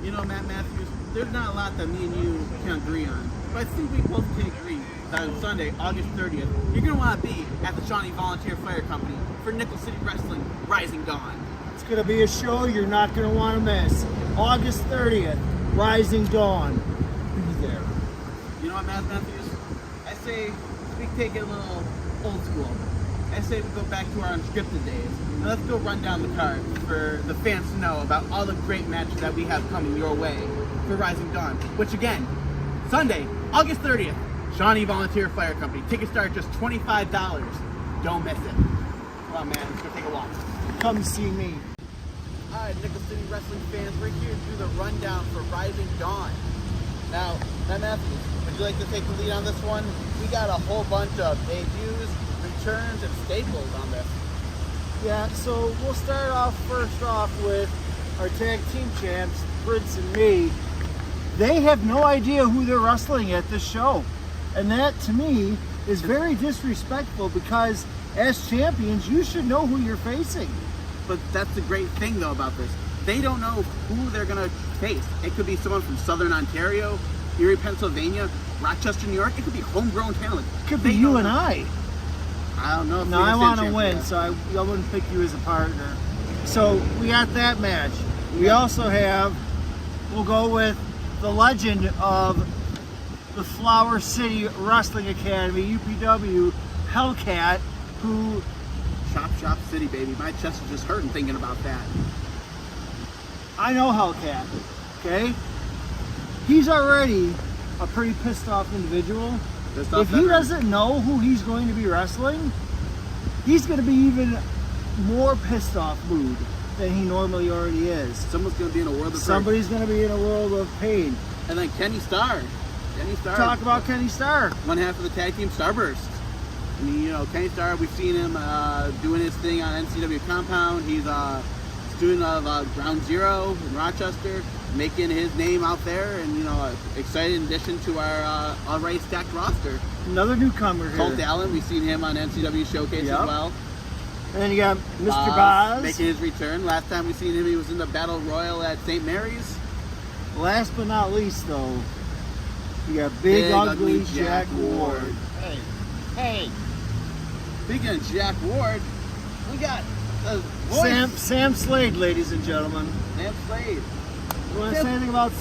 You know, Matt Matthews, there's not a lot that me and you can agree on. But I think we both can agree that on Sunday, August 30th, you're going to want to be at the Shawnee Volunteer Fire Company for Nickel City Wrestling Rising Dawn. It's going to be a show you're not going to want to miss. August 30th, Rising Dawn. Be there. You know what, Matt Matthews? I say we take it a little old school. I say we go back to our unscripted days. And let's go run down the card for the fans to know about all the great matches that we have coming your way for Rising Dawn. Which again, Sunday, August 30th, Shawnee Volunteer Fire Company. Tickets start at just $25. Don't miss it. Come on, man. Let's go take a walk. Come see me. All right, Nickel City Wrestling fans, we're here to do the rundown for Rising Dawn. Now, Matt Matthews, would you like to take the lead on this one? We got a whole bunch of debuts, returns, and staples on this. Yeah, so we'll start off first off with our tag team champs, Prince and me. They have no idea who they're wrestling at this show. And that, to me, is very disrespectful because as champions, you should know who you're facing. But that's the great thing, though, about this. They don't know who they're going to face. It could be someone from Southern Ontario, Erie, Pennsylvania, Rochester, New York. It could be homegrown talent. It could be you and I. I don't know. If no, I want to win, so I wouldn't pick you as a partner. So we got that match. We also have, we'll go with the legend of the Flower City Wrestling Academy, UPW, Hellcat, who... Chop City, baby. My chest is just hurting thinking about that. I know Hellcat, okay? He's already a pretty pissed off individual. If he doesn't know who he's going to be wrestling, he's going to be even more pissed off mood than he normally already is. Someone's going to be in a world of Somebody's going to be in a world of pain. And then Kenny Starr. Talk about Kenny Starr. One half of the tag team Starburst. I mean, you know, Kenny Starr, we've seen him doing his thing on NCW Compound. He's a student of Ground Zero in Rochester, making his name out there, and, you know, exciting addition to our already stacked roster. Another newcomer here. Colt Allen, we've seen him on NCW Showcase as well. And then you got Mr. Boz. Making his return. Last time we seen him, he was in the Battle Royal at St. Mary's. Last but not least, though, you got Big Ugly Jack Ward. Hey. Speaking of Jack Ward, we got Sam Slade, ladies and gentlemen. Sam Slade. You want to say anything about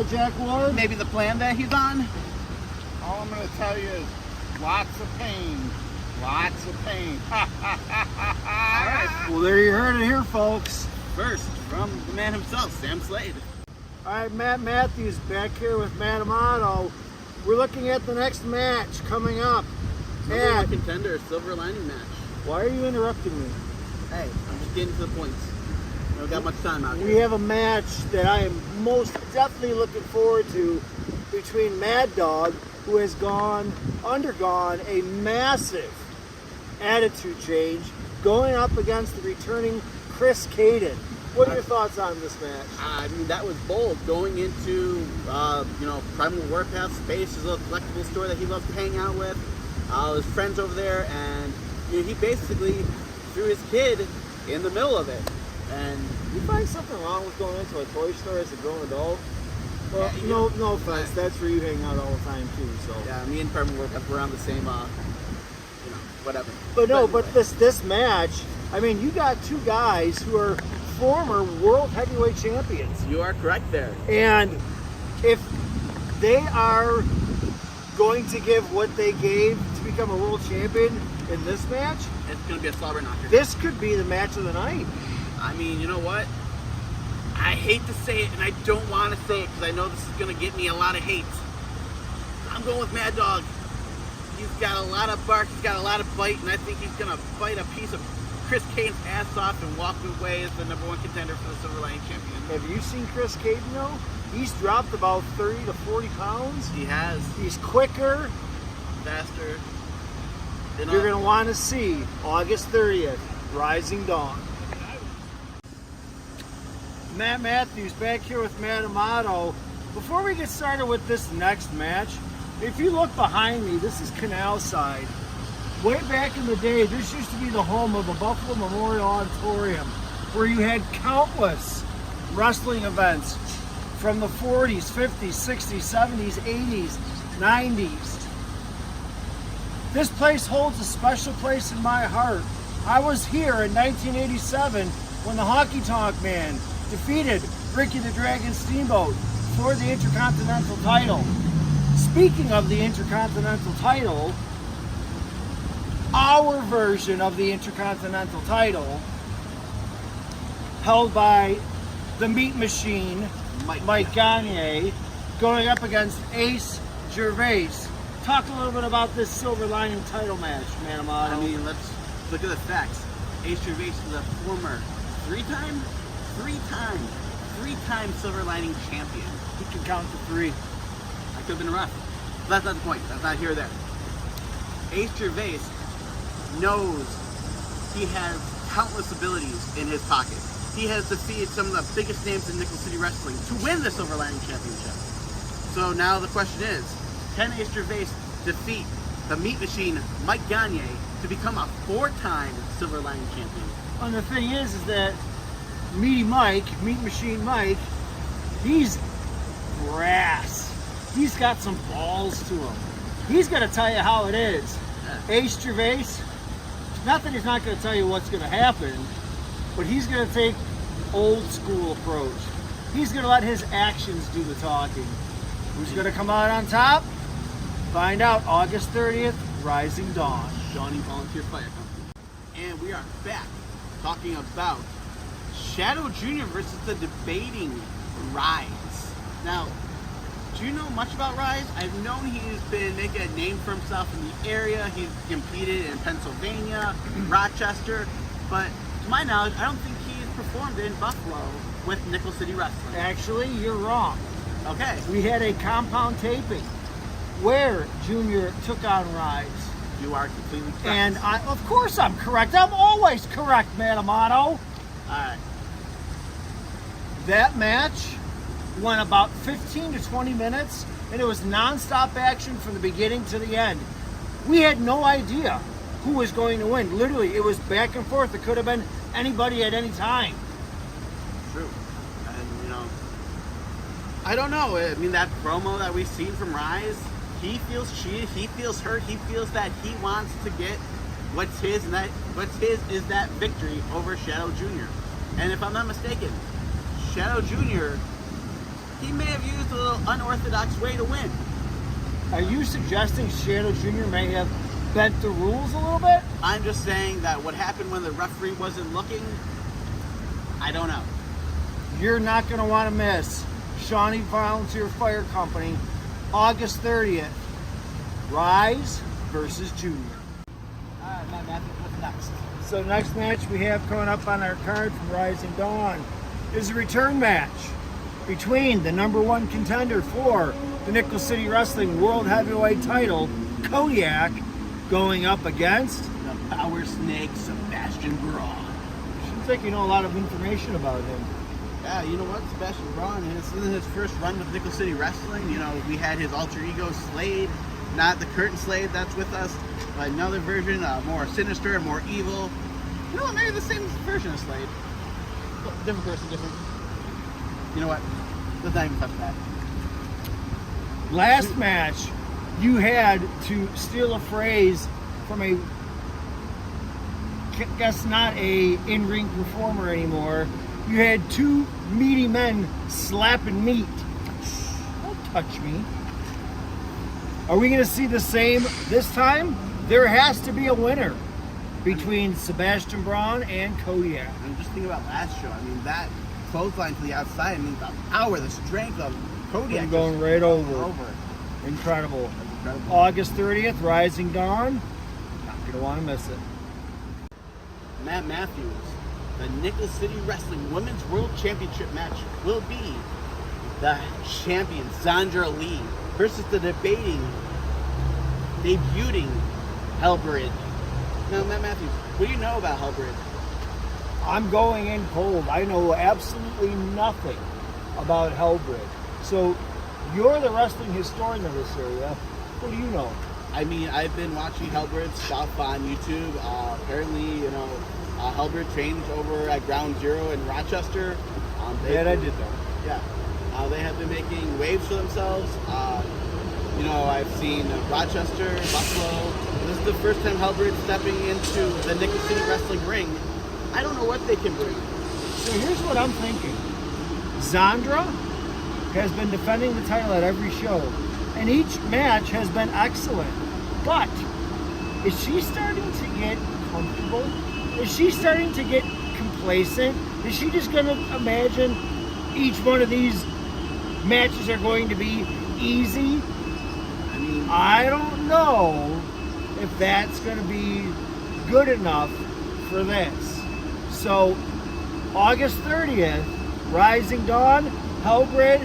Jack Ward? Maybe the plan that he's on? All I'm going to tell you is lots of pain. Lots of pain. All right. Well, there you heard it here, folks. First, from the man himself, Sam Slade. All right, Matt Matthews back here with Matt Amato. We're looking at the next match coming up. Number one contender, Silver Lining match. Why are you interrupting me? Hey, I'm just getting to the points. We don't got much time out here. We have a match that I am most definitely looking forward to between Mad Dog, who has undergone a massive attitude change, going up against the returning Chris Caden. What are your thoughts on this match? I mean, that was bold. Going into, Primal Warpath Space, his little collectible store that he loves to hang out with. His friends over there, and he basically threw his kid in the middle of it. And you find something wrong with going into a toy store as a grown adult? Well, yeah, no offense. That's where you hang out all the time too. So yeah, me and Primal Warpath were on the same, whatever. But this match, I mean, you got two guys who are former world heavyweight champions. You are correct there. And if they are going to give what they gave to become a world champion in this match, it's going to be a slobber knocker. This could be the match of the night. I mean, you know what? I hate to say it, and I don't want to say it because I know this is going to get me a lot of hate. I'm going with Mad Dog. He's got a lot of bark, he's got a lot of bite, and I think he's going to bite a piece of Chris Caden's ass off and walk away as the number one contender for the Silver Lining champion. Have you seen Chris Caden, though? He's dropped about 30 to 40 pounds. He has. He's quicker. Faster. You're going to want to see August 30th, Rising Dawn. Matt Matthews back here with Matt Amato. Before we get started with this next match, if you look behind me, this is Canal Side. Way back in the day, this used to be the home of the Buffalo Memorial Auditorium, where you had countless wrestling events from the 40s, 50s, 60s, 70s, 80s, 90s. This place holds a special place in my heart. I was here in 1987 when the Honky Tonk Man defeated Ricky the Dragon Steamboat for the Intercontinental title. Speaking of the Intercontinental title, our version of the Intercontinental title, held by the Meat Machine, Mike Gagne, going up against Ace Gervais. Talk a little bit about this Silver Lining title match, man. I mean, let's look at the facts. Ace Gervais is a former three-time Silver Lining champion. He can count to 3. That could have been rough. But that's not the point. That's not here or there. Ace Gervais knows he has countless abilities in his pocket. He has defeated some of the biggest names in Nickel City Wrestling to win the Silver Lining Championship. So now the question is, can Ace Gervais defeat the Meat Machine, Mike Gagne, to become a 4-time Silver Lining champion? And the thing is that Meaty Mike, Meat Machine Mike, he's brass. He's got some balls to him. He's going to tell you how it is. Yeah. Ace Gervais, not that he's not going to tell you what's going to happen, but he's going to take old school approach. He's going to let his actions do the talking. Who's going to come out on top? Find out August 30th, Rising Dawn. Shawnee Volunteer Fire Company. And we are back talking about Shadow Jr. versus the debating Rise. Now, do you know much about Rise? I've known he's been making a name for himself in the area. He's competed in Pennsylvania, Rochester, but to my knowledge, I don't think he's performed in Buffalo with Nickel City Wrestling. Actually, you're wrong. Okay. We had a compound taping where Junior took on Rise. You are completely correct. And of course I'm correct. I'm always correct, man, Amato. Alright. That match went about 15 to 20 minutes, and it was non-stop action from the beginning to the end. We had no idea who was going to win. Literally, it was back and forth. It could have been anybody at any time. True. And, you know, I don't know. I mean, that promo that we've seen from Rise, he feels cheated, he feels hurt, he feels that he wants to get what's his, and that what's his is that victory over Shadow Jr. And if I'm not mistaken, Shadow Jr., he may have used a little unorthodox way to win. Are you suggesting Shadow Jr. may have bent the rules a little bit? I'm just saying that what happened when the referee wasn't looking, I don't know. You're not going to want to miss Shawnee Volunteer Fire Company, August 30th. Rise versus Junior. All right, Matthew, what's next? So next match we have coming up on our card from Rising Dawn is a return match between the #1 contender for the Nickel City Wrestling World Heavyweight title, Kodiak, going up against The Power Snake, Sebastian Braun. Seems like you know a lot of information about him. Yeah, you know what? Sebastian Braun, this is his first run with Nickel City Wrestling. You know, we had his alter ego Slade, not the current Slade that's with us, but another version, more sinister and more evil. You know what? Maybe the same version of Slade. But different person, different. You know what? Let's not even touch that. Last match, you had to steal a phrase from a, guess not a in-ring performer anymore. You had 2 meaty men slapping meat. Don't touch me. Are we going to see the same this time? There has to be a winner between Sebastian Braun and Kodiak. I'm just thinking about last show. I mean, that clothesline to the outside, I mean, the power, the strength of Kodiak. I'm going just right over. over. Incredible. That's incredible. August 30th, Rising Dawn. Not going to want to miss it. Matt Matthews, the Nickel City Wrestling Women's World Championship match will be the champion Zandra Lee versus the debuting Hellbridge. Now, Matt Matthews, what do you know about Hellbridge? I'm going in cold. I know absolutely nothing about Hellbridge. So you're the wrestling historian of this area. What do you know? I mean, I've been watching Hellbridge stuff on YouTube. Apparently, you know, Hellbridge trained over at Ground Zero in Rochester. I did that. Yeah. They have been making waves for themselves. I've seen Rochester, Buffalo. This is the first time Halberd stepping into the Nickel City Wrestling ring. I don't know what they can bring. So here's what I'm thinking. Zandra has been defending the title at every show, and each match has been excellent. But is she starting to get comfortable? Is she starting to get complacent? Is she just going to imagine each one of these matches are going to be easy? I don't know if that's going to be good enough for this. So, August 30th, Rising Dawn, Hellgrid,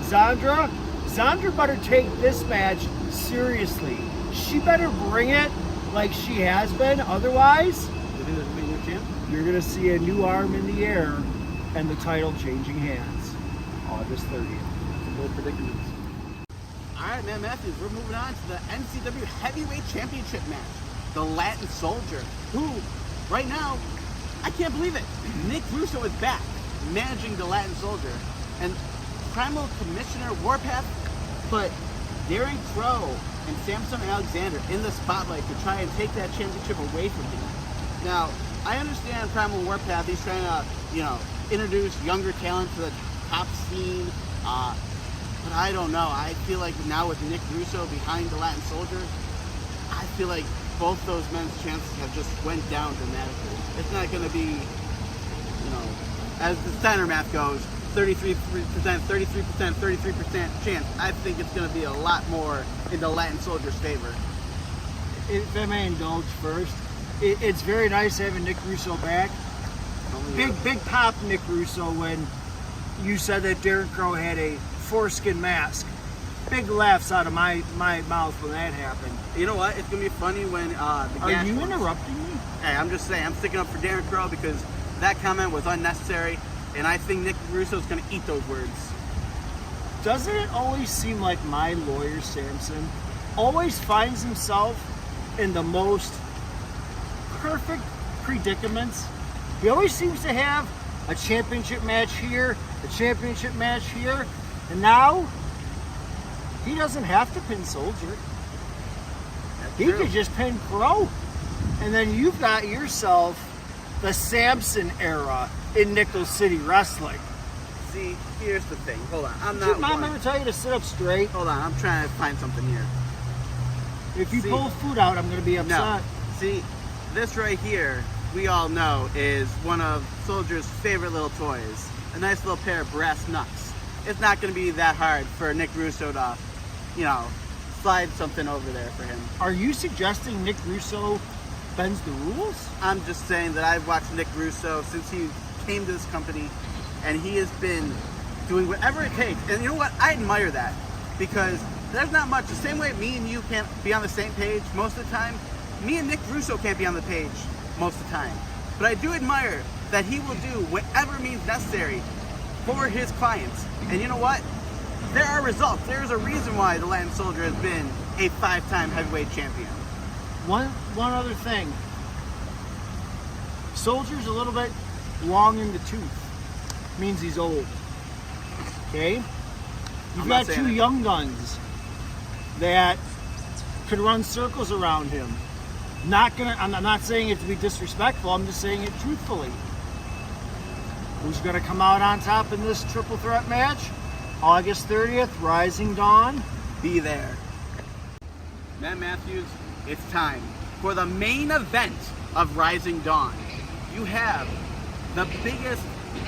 Zandra. Zandra better take this match seriously. She better bring it like she has been. Otherwise, you're going to see a new arm in the air and the title changing hands. August 30th. No predicaments. All right, man, Matthews, we're moving on to the NCW Heavyweight Championship match. The Latin Soldier, who, right now, I can't believe it. Nick Russo is back, managing the Latin Soldier. And Primal Commissioner Warpath put Darren Crow and Samson Alexander in the spotlight to try and take that championship away from him. Now, I understand Primal Warpath, he's trying to, introduce younger talent to the top scene, but I don't know. I feel like now with Nick Russo behind the Latin Soldier, I feel like both those men's chances have just went down dramatically. It's not going to be, as the Steiner math goes, 33%, 33%, 33% chance. I think it's going to be a lot more in the Latin Soldier's favor. If I may indulge first, it's very nice having Nick Russo back. Big pop Nick Russo when you said that Darren Crow had a foreskin mask. Big laughs out of my mouth when that happened. You know what? It's going to be funny when Are you interrupting me? Hey, I'm just saying, I'm sticking up for Darren Crow because that comment was unnecessary, and I think Nick Russo's going to eat those words. Doesn't it always seem like my lawyer, Samson, always finds himself in the most perfect predicaments? He always seems to have a championship match here, a championship match here, and now he doesn't have to pin Soldier. He could just pin Crow. And then you've got yourself the Samson era in Nickel City Wrestling. See, here's the thing. Hold on. Did your mom ever tell you to sit up straight? Hold on. I'm trying to find something here. If you pull food out, I'm going to be upset. No. See, this right here, we all know, is one of Soldier's favorite little toys. A nice little pair of brass knucks. It's not going to be that hard for Nick Russo to, slide something over there for him. Are you suggesting Nick Russo bends the rules? I'm just saying that I've watched Nick Russo since he came to this company, and he has been doing whatever it takes. And you know what? I admire that, because there's not much. The same way me and you can't be on the same page most of the time, me and Nick Russo can't be on the page most of the time. But I do admire that he will do whatever means necessary for his clients. And you know what? There are results. There's a reason why the Latin Soldier has been a 5-time heavyweight champion. One other thing. Soldier's a little bit long in the tooth. Means he's old. Okay? You've got two young guns that could run circles around him. I'm not saying it to be disrespectful, I'm just saying it truthfully. Who's going to come out on top in this triple threat match? August 30th, Rising Dawn. Be there. Matt Matthews, it's time for the main event of Rising Dawn. You have the biggest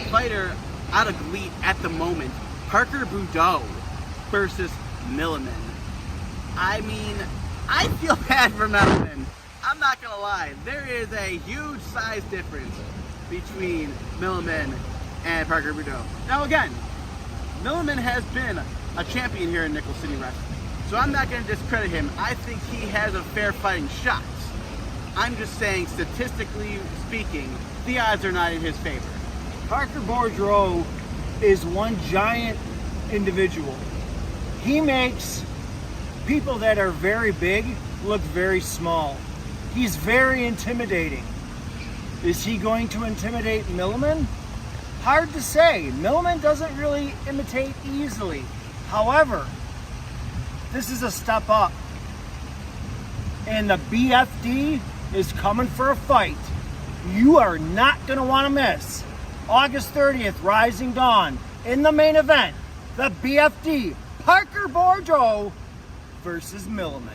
fighter out of GLEAT at the moment, Parker Boudreaux versus Milliman. I mean, I feel bad for Milliman. I'm not going to lie. There is a huge size difference between Milliman and Parker Boudreaux. Now again, Milliman has been a champion here in Nickel City Wrestling, so I'm not going to discredit him. I think he has a fair fighting shot. I'm just saying, statistically speaking, the odds are not in his favor. Parker Boudreaux is one giant individual. He makes people that are very big look very small. He's very intimidating. Is he going to intimidate Milliman? Hard to say. Milliman doesn't really imitate easily. However, this is a step up. And the BFD is coming for a fight. You are not going to want to miss. August 30th, Rising Dawn. In the main event, the BFD, Parker Boudreaux versus Milliman.